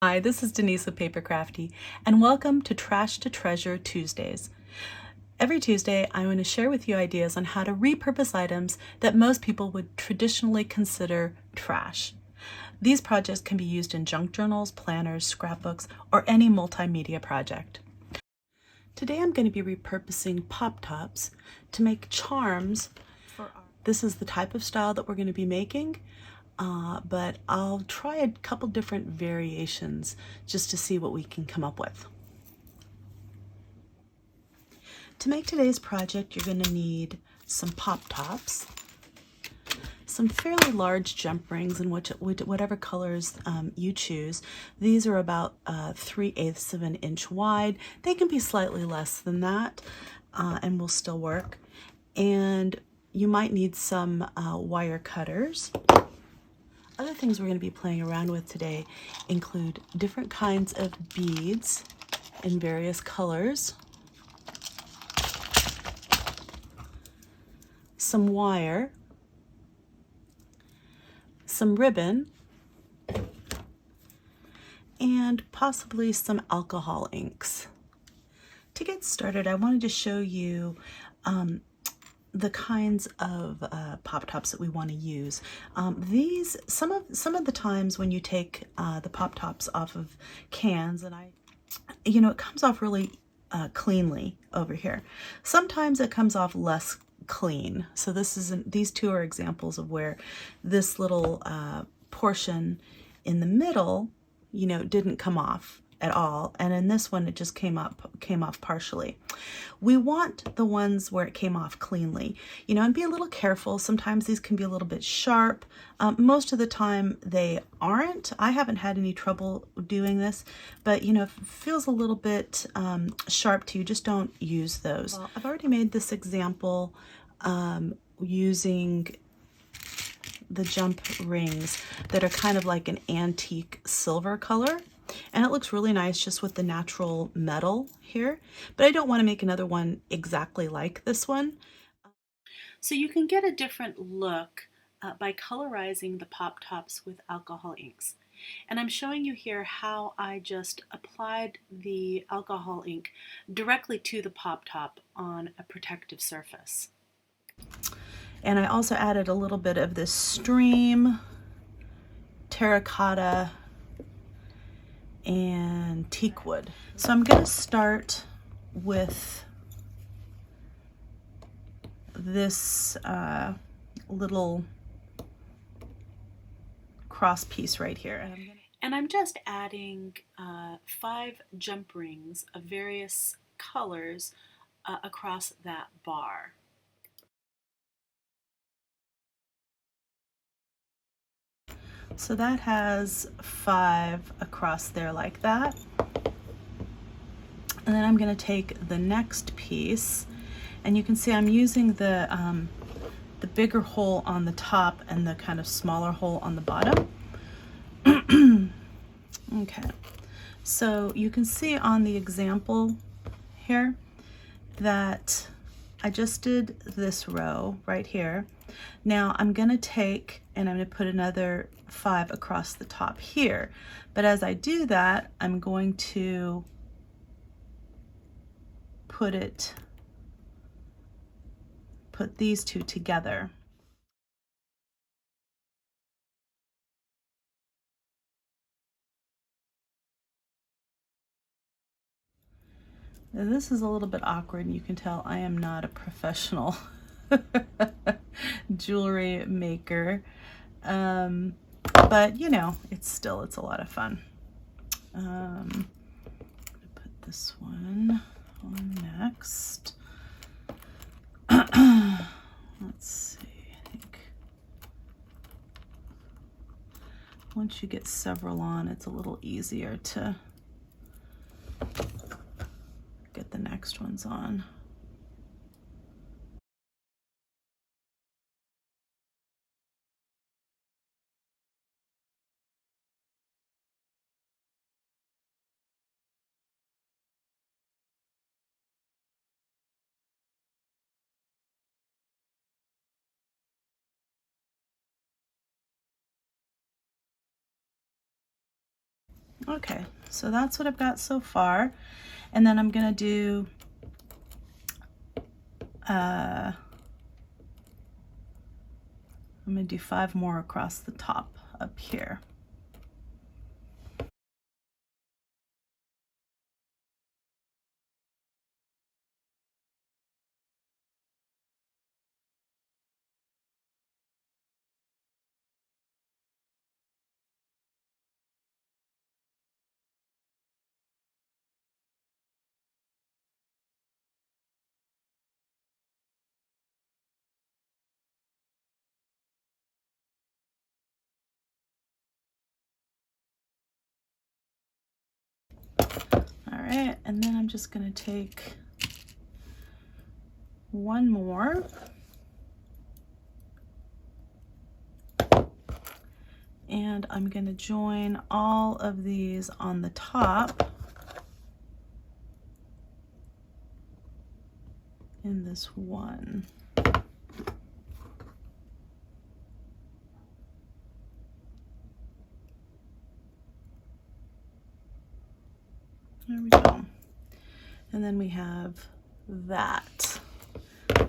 Hi, this is Denise with PaperKraftD, and welcome to Trash to Treasure Tuesdays. Every Tuesday, I'm going to share with you ideas on how to repurpose items that most people would traditionally consider trash. These projects can be used in junk journals, planners, scrapbooks, or any multimedia project. Today I'm going to be repurposing pop tops to make charms. This is the type of style that we're going to be making. But I'll try a couple different variations just to see what we can come up with. To make today's project, you're going to need some pop tops, some fairly large jump rings in whatever colors you choose. These are about 3/8 of an inch wide. They can be slightly less than that and will still work. And you might need some wire cutters. Other things we're going to be playing around with today include different kinds of beads in various colors, some wire, some ribbon, and possibly some alcohol inks. To get started, I wanted to show you the kinds of pop tops that we want to use. These some of the times when you take the pop tops off of cans, and it comes off really cleanly over here. Sometimes it comes off less clean. So these two are examples of where this little portion in the middle, didn't come off at all, and in this one it just came off partially. We want the ones where it came off cleanly, and be a little careful. Sometimes these can be a little bit sharp. Most of the time they aren't. I haven't had any trouble doing this, but if it feels a little bit sharp to you, just don't use those. Well, I've already made this example using the jump rings that are kind of like an antique silver color. And it looks really nice just with the natural metal here, but I don't want to make another one exactly like this one. So you can get a different look by colorizing the pop tops with alcohol inks. And I'm showing you here how I just applied the alcohol ink directly to the pop top on a protective surface. And I also added a little bit of this stream, terracotta, and teak wood. So I'm going to start with this little cross piece right here. And I'm just adding 5 jump rings of various colors across that bar. So that has 5 across there like that. And then I'm going to take the next piece, and you can see I'm using the bigger hole on the top and the kind of smaller hole on the bottom. Okay, so you can see on the example here that I just did this row right here. Now I'm going to take and I'm going to put another 5 across the top here. But as I do that, I'm going to put these two together. Now, this is a little bit awkward, and you can tell I am not a professional jewelry maker. But it's a lot of fun. I'm gonna put this one on next. Let's see, I think once you get several on, it's a little easier to get the next ones on. Okay, so that's what I've got so far. And then I'm gonna do I'm gonna do 5 more across the top up here. All right, and then I'm just gonna take 1 more. And I'm gonna join all of these on the top in this one. There we go. And then we have that,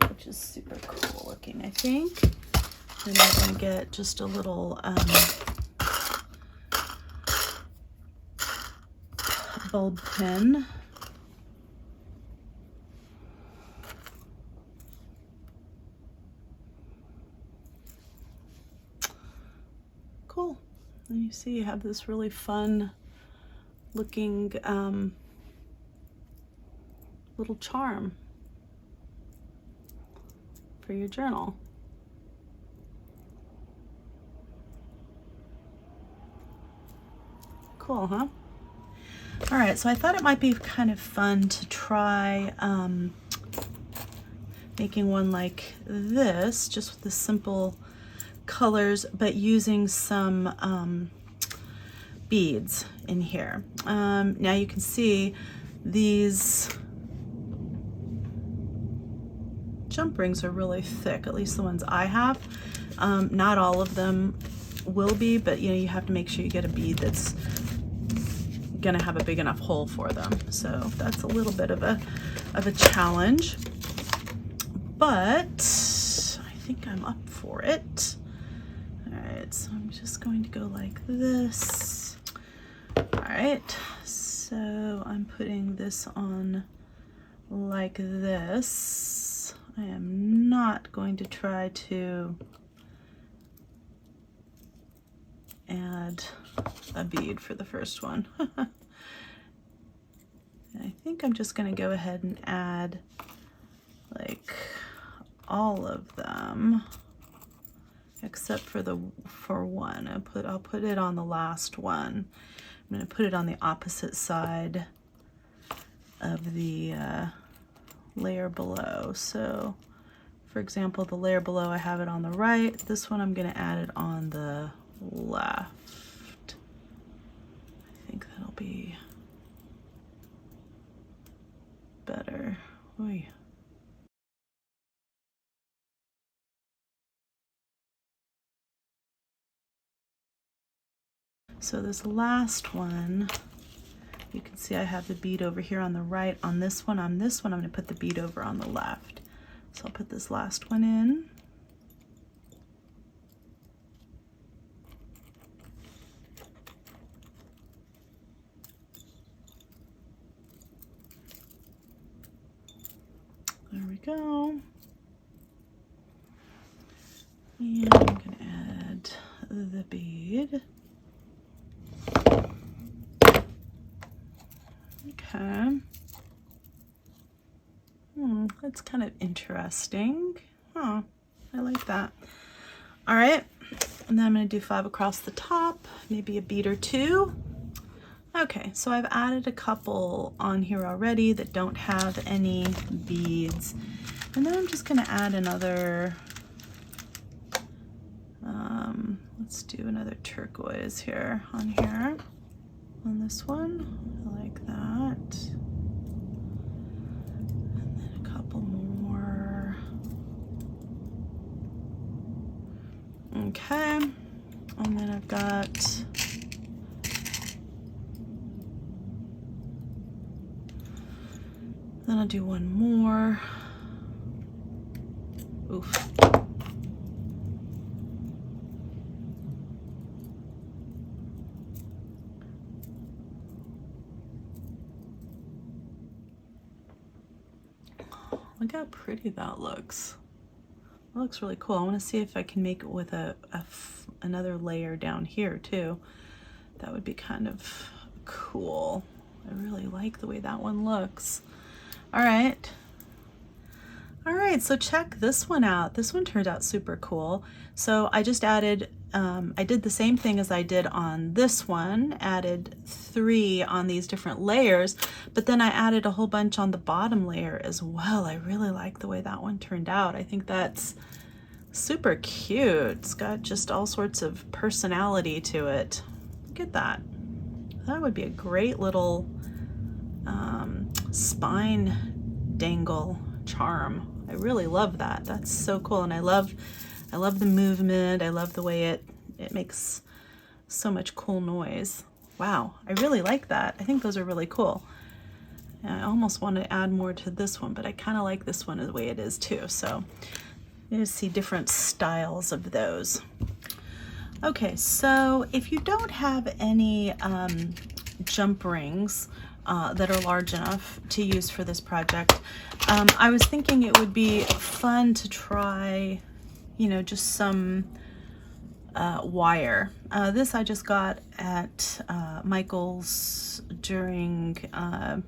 which is super cool looking, I think. Then I'm gonna get just a little bulb pin. Cool. And you see you have this really fun looking little charm for your journal. Cool, huh? All right, so I thought it might be kind of fun to try making one like this, just with the simple colors, but using some beads in here. Now you can see these jump rings are really thick, at least the ones I have. Not all of them will be, but you know, you have to make sure you get a bead that's gonna have a big enough hole for them. So that's a little bit of a challenge, but I think I'm up for it. All right, so I'm just going to go like this. All right, so I'm putting this on like this. I am not going to try to add a bead for the first one. I think I'm just going to go ahead and add like all of them except for one. I'll put it on the last one. I'm going to put it on the opposite side of the layer below. So for example, the layer below, I have it on the right. This one I'm going to add it on the left. I think that'll be better. Oy. So this last one, you can see I have the bead over here on the right. On this one, I'm going to put the bead over on the left. So I'll put this last one in. There we go. And I'm going to add the bead. Okay. That's kind of interesting. Huh, I like that. All right, and then I'm going to do 5 across the top, maybe a bead or 2. Okay, so I've added a couple on here already that don't have any beads. And then I'm just going to add another, let's do another turquoise here on this one. I like that. And then a couple more. Okay, and then I've got Then I'll do one more. Oof. Look how pretty that looks. That looks really cool. I want to see if I can make it with another layer down here too. That would be kind of cool. I really like the way that one looks. All right. All right, so check this one out. This one turned out super cool. So I just added, I did the same thing as I did on this one, added 3 on these different layers, but then I added a whole bunch on the bottom layer as well. I really like the way that one turned out. I think that's super cute. It's got just all sorts of personality to it. Look at that. That would be a great little spine dangle charm. I really love that. That's so cool. And I love the movement. I love the way it makes so much cool noise. Wow, I really like that. I think those are really cool. I almost want to add more to this one, but I kind of like this one the way it is too. So you see different styles of those. Okay, so if you don't have any jump rings that are large enough to use for this project, I was thinking it would be fun to try, you know, just some wire. This I just got at Michael's during, I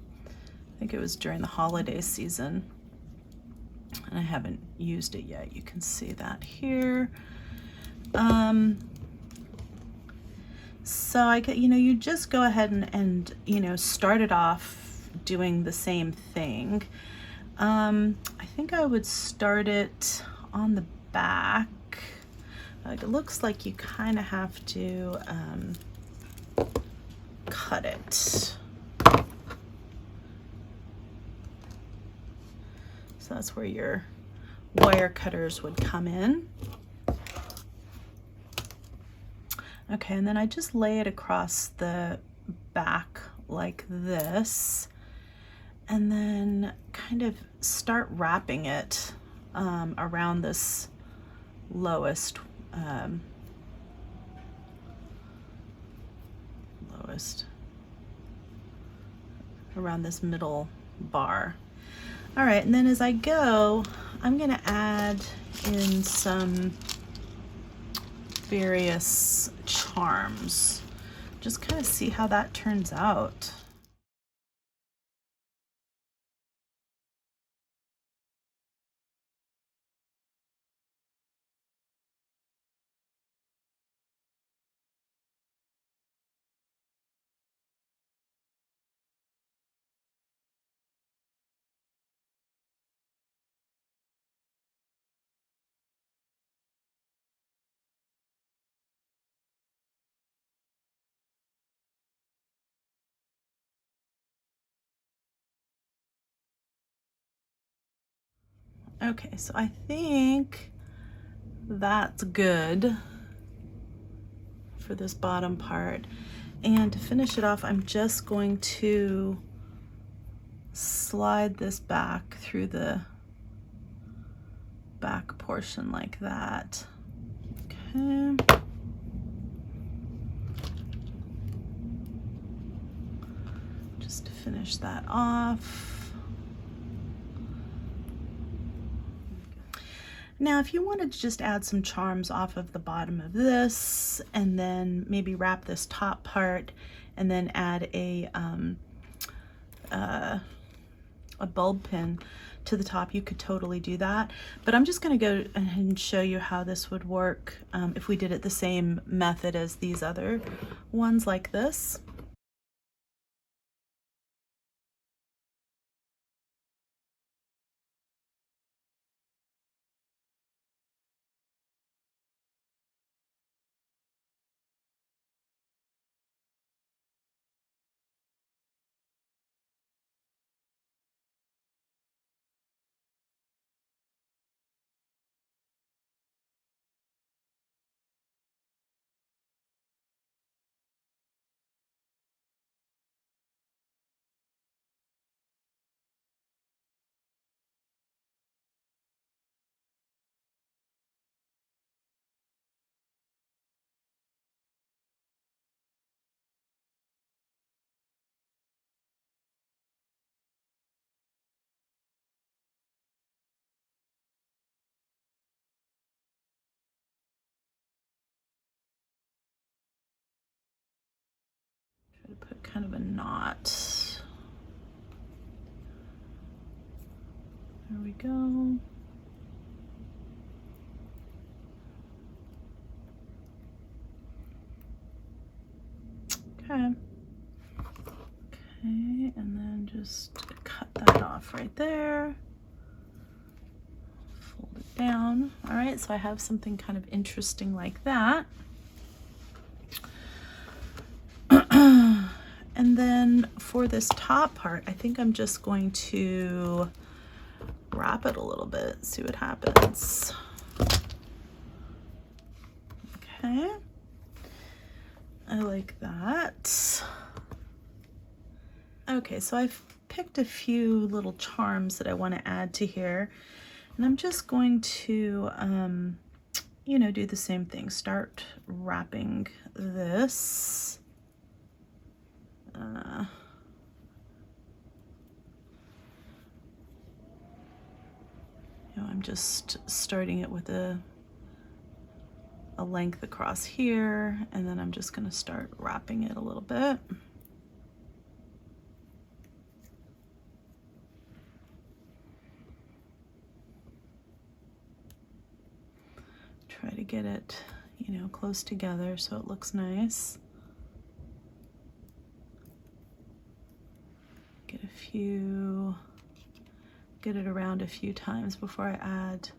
think it was during the holiday season, and I haven't used it yet. You can see that here. So I could, you know, you just go ahead and you know, start it off doing the same thing. I think I would start it on the back. It looks like you kind of have to cut it. So that's where your wire cutters would come in. Okay, and then I just lay it across the back like this, and then kind of start wrapping it around this lowest around this middle bar. All right, and then as I go, I'm gonna add in some various charms. Just kind of see how that turns out. Okay, so I think that's good for this bottom part. And to finish it off, I'm just going to slide this back through the back portion like that. Okay. Just to finish that off. Now, if you wanted to just add some charms off of the bottom of this, and then maybe wrap this top part, and then add a bulb pin to the top, you could totally do that. But I'm just going to go and show you how this would work if we did it the same method as these other ones like this. kind of a knot. There we go. Okay. Okay, and then just cut that off right there. Fold it down. All right, so I have something kind of interesting like that. And then for this top part, I think I'm just going to wrap it a little bit, see what happens. Okay, I like that. Okay, so I've picked a few little charms that I want to add to here, and I'm just going to, you know, do the same thing. Start wrapping this. You know, I'm just starting it with a length across here, and then I'm just going to start wrapping it a little bit. Try to get it, you know, close together so it looks nice. Get it around a few times before I add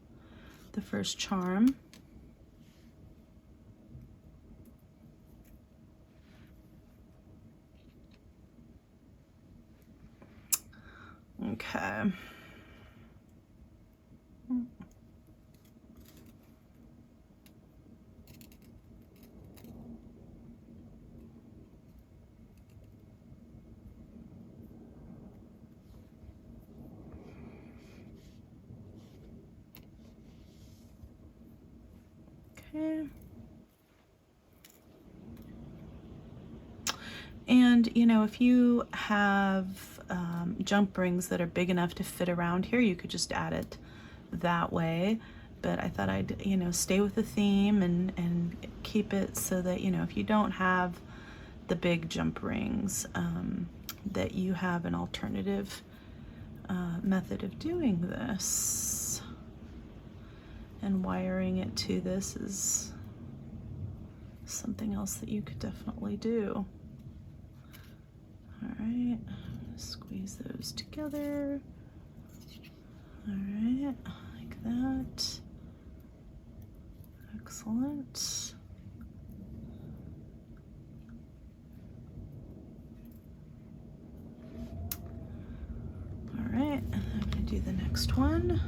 the first charm. Okay. Okay. And you know, if you have jump rings that are big enough to fit around here, you could just add it that way. But I thought I'd, you know, stay with the theme and keep it so that, you know, if you don't have the big jump rings, that you have an alternative method of doing this. And wiring it to this is something else that you could definitely do. All right, squeeze those together. All right, like that. Excellent. All right, and I'm gonna do the next one.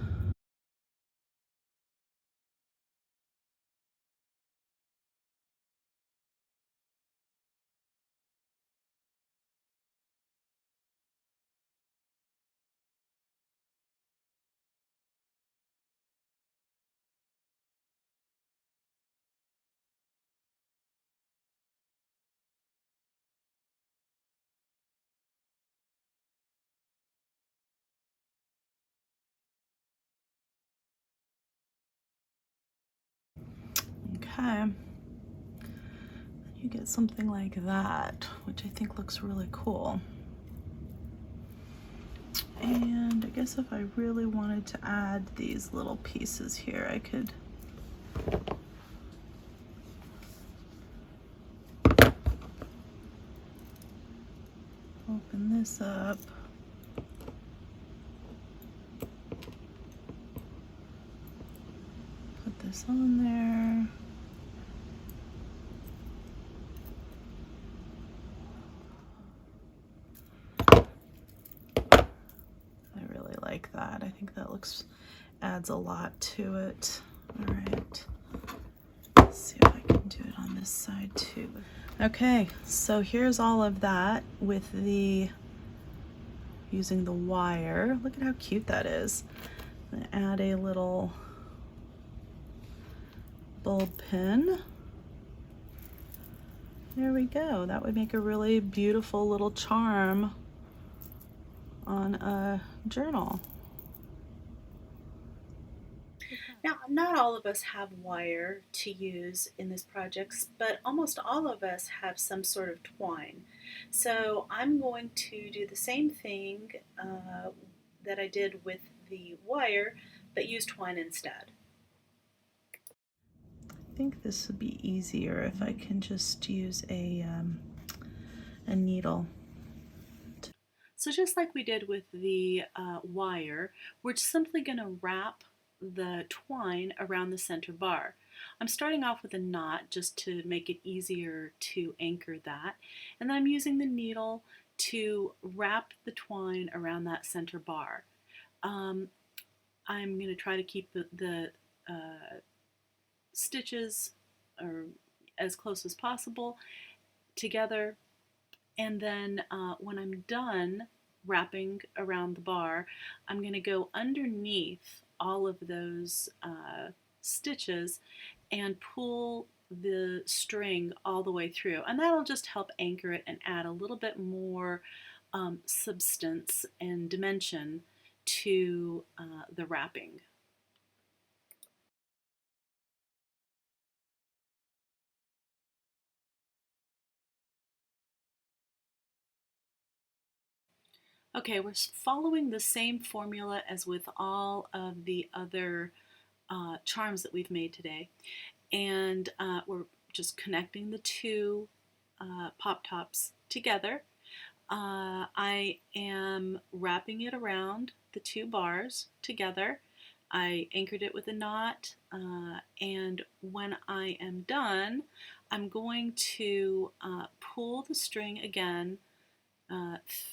Okay, you get something like that, which I think looks really cool. And I guess if I really wanted to add these little pieces here, I could open this up. Put this on there. Like that. I think that adds a lot to it. All right, let's see if I can do it on this side too. Okay, so here's all of that with using the wire. Look at how cute that is. I'm gonna add a little bulb pin. There we go. That would make a really beautiful little charm on a journal. Now, not all of us have wire to use in this project, but almost all of us have some sort of twine. So I'm going to do the same thing that I did with the wire, but use twine instead. I think this would be easier if I can just use a needle. So just like we did with the wire, we're simply going to wrap the twine around the center bar. I'm starting off with a knot just to make it easier to anchor that, and then I'm using the needle to wrap the twine around that center bar. I'm going to try to keep the stitches or as close as possible together, and then when I'm done wrapping around the bar, I'm going to go underneath all of those stitches and pull the string all the way through, and that'll just help anchor it and add a little bit more substance and dimension to the wrapping. Okay, we're following the same formula as with all of the other charms that we've made today, and we're just connecting the two pop tops together. I am wrapping it around the two bars together. I anchored it with a knot, and when I am done, I'm going to pull the string again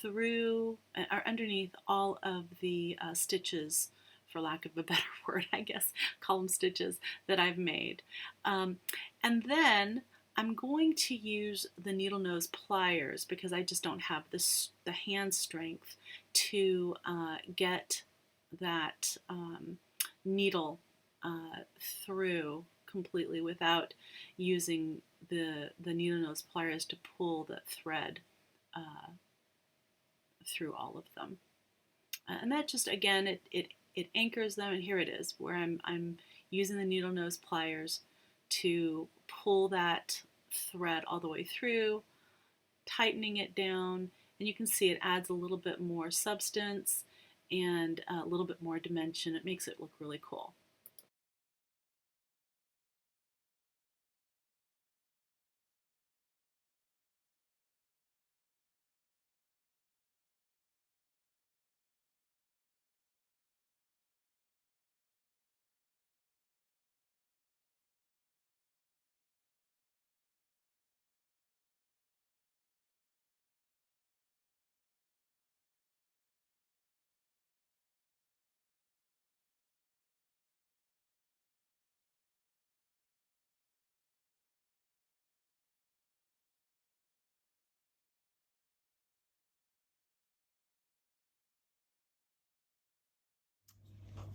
through or underneath all of the stitches, for lack of a better word, I guess, call them stitches, that I've made. And then I'm going to use the needle nose pliers because I just don't have the hand strength to get that needle through completely without using the needle nose pliers to pull the thread through all of them. And that just, again, it anchors them, and here it is, where I'm using the needle nose pliers to pull that thread all the way through, tightening it down, and you can see it adds a little bit more substance and a little bit more dimension. It makes it look really cool.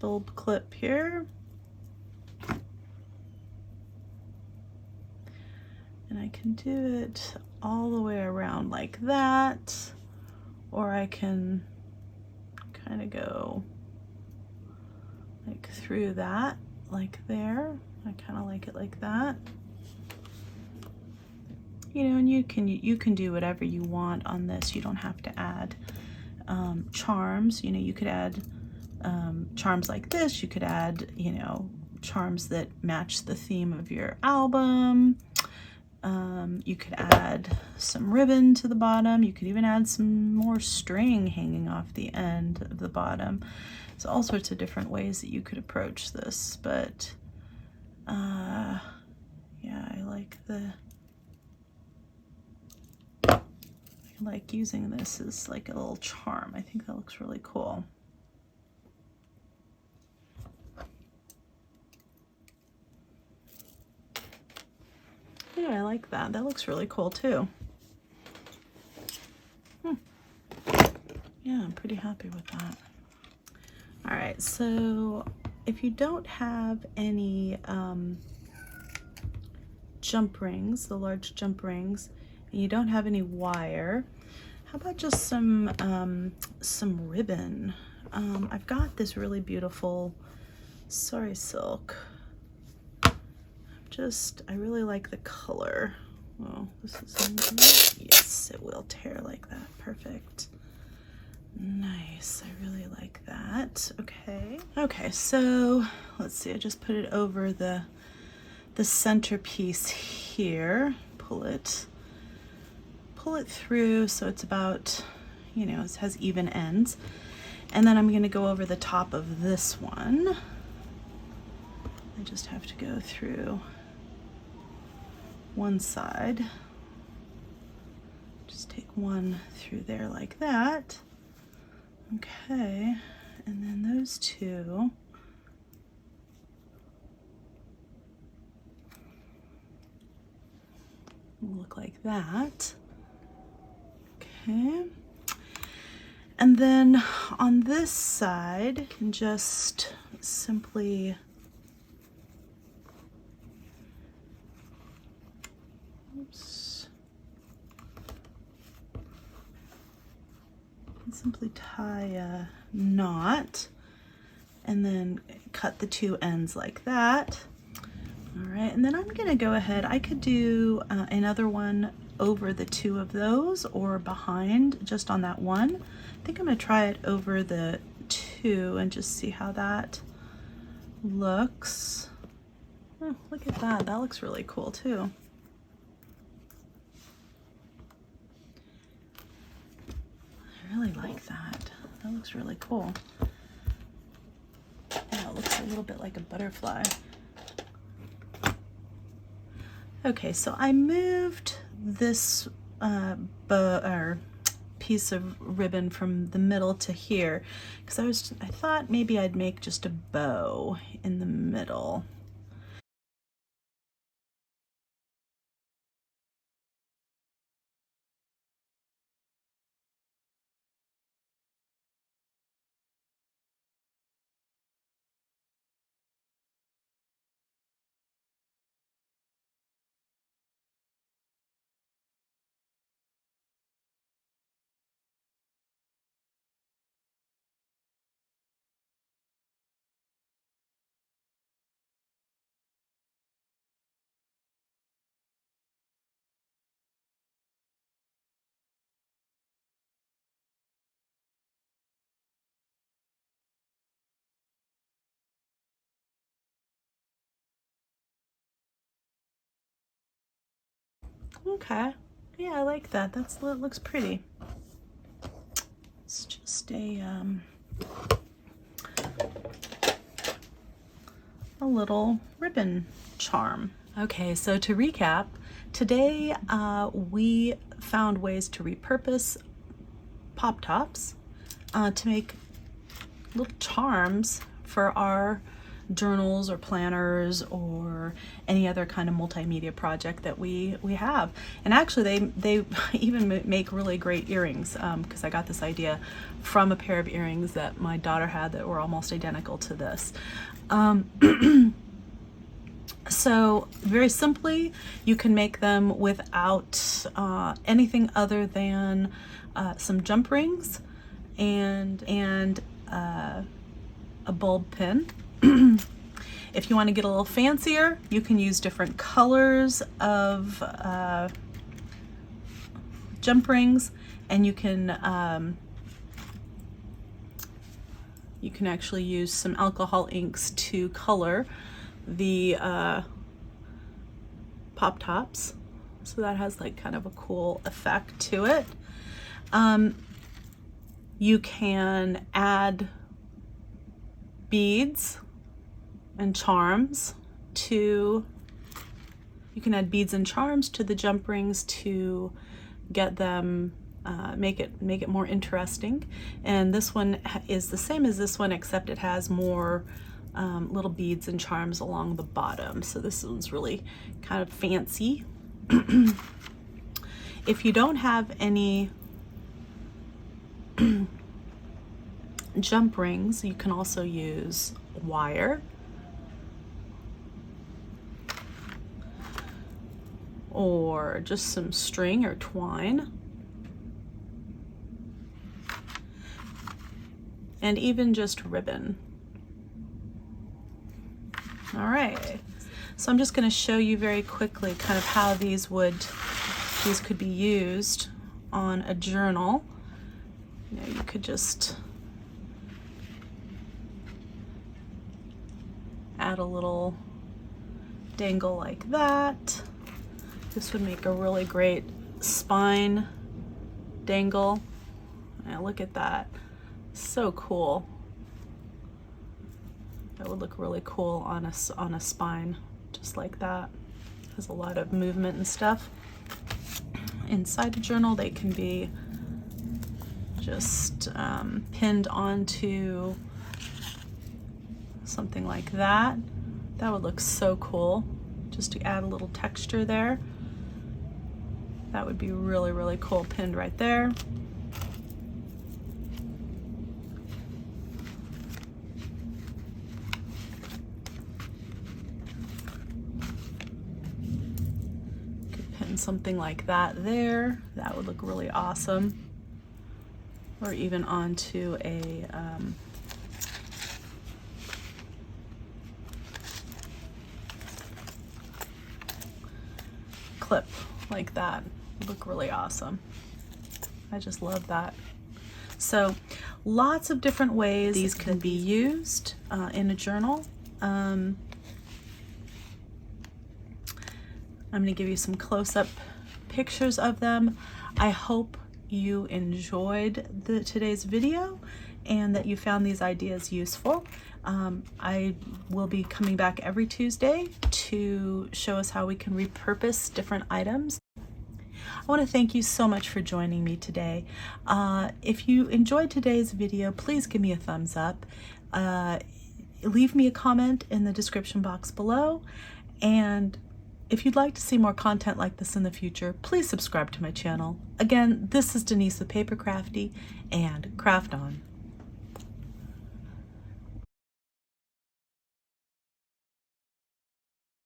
Bulb clip here. And I can do it all the way around like that, or I can kind of go like through that, like there. I kind of like it like that. You know, and you can do whatever you want on this. You don't have to add charms. You know, you could add charms like this. You could add, you know, charms that match the theme of your album. You could add some ribbon to the bottom. You could even add some more string hanging off the end of the bottom. So all sorts of different ways that you could approach this, but yeah, I like using this as like a little charm. I think that looks really cool. Yeah, I like that. That looks really cool too. Yeah, I'm pretty happy with that. All right, so if you don't have any jump rings, the large jump rings, and you don't have any wire, how about just some ribbon? I've got this really beautiful Sorry Silk. I really like the color. Oh, this is, yes, it will tear like that. Perfect. Nice, I really like that. Okay. Okay, so let's see, I just put it over the centerpiece here. Pull it through so it's about, you know, it has even ends. And then I'm gonna go over the top of this one. I just have to go through one side. Just take one through there like that. Okay, and then those two. Will look like that. Okay. And then on this side, you can just simply simply tie a knot and then cut the two ends like that. All right, and then I'm gonna go ahead, I could do another one over the two of those or behind just on that one. I think I'm gonna try it over the two and just see how that looks. Oh, look at that, that looks really cool too. I really like that. That looks really cool. Yeah, it looks a little bit like a butterfly. Okay, so I moved this piece of ribbon from the middle to here because I thought maybe I'd make just a bow in the middle. Okay, yeah, I like that. That looks pretty. It's just a little ribbon charm. Okay, so to recap, today we found ways to repurpose pop tops to make little charms for our journals or planners or any other kind of multimedia project that we have. And actually they even make really great earrings because I got this idea from a pair of earrings that my daughter had that were almost identical to this. So very simply, you can make them without anything other than some jump rings and a bulb pin. If you want to get a little fancier, you can use different colors of jump rings, and you can actually use some alcohol inks to color the pop tops, so that has like kind of a cool effect to it. You can add beads and charms to the jump rings to get them make it more interesting. And this one is the same as this one, except it has more little beads and charms along the bottom. So this one's really kind of fancy. If you don't have any jump rings, you can also use wire or just some string or twine, and even just ribbon. All right, so I'm just going to show you very quickly kind of how these could be used on a journal. You know, you could just add a little dangle like that. This would make a really great spine dangle. Now look at that, so cool. That would look really cool on a spine, just like that. Has a lot of movement and stuff. Inside the journal, they can be just pinned onto something like that. That would look so cool, just to add a little texture there. That would be really, really cool, pinned right there. Something like that there. That would look really awesome. Or even onto a clip like that. Would look really awesome. I just love that. So lots of different ways these can be used in a journal. I'm going to give you some close-up pictures of them. I hope you enjoyed today's video and that you found these ideas useful. I will be coming back every Tuesday to show us how we can repurpose different items. I want to thank you so much for joining me today. If you enjoyed today's video, please give me a thumbs up. Leave me a comment in the description box below, and if you'd like to see more content like this in the future, please subscribe to my channel. Again, this is Denise with PaperKraftD, and craft on.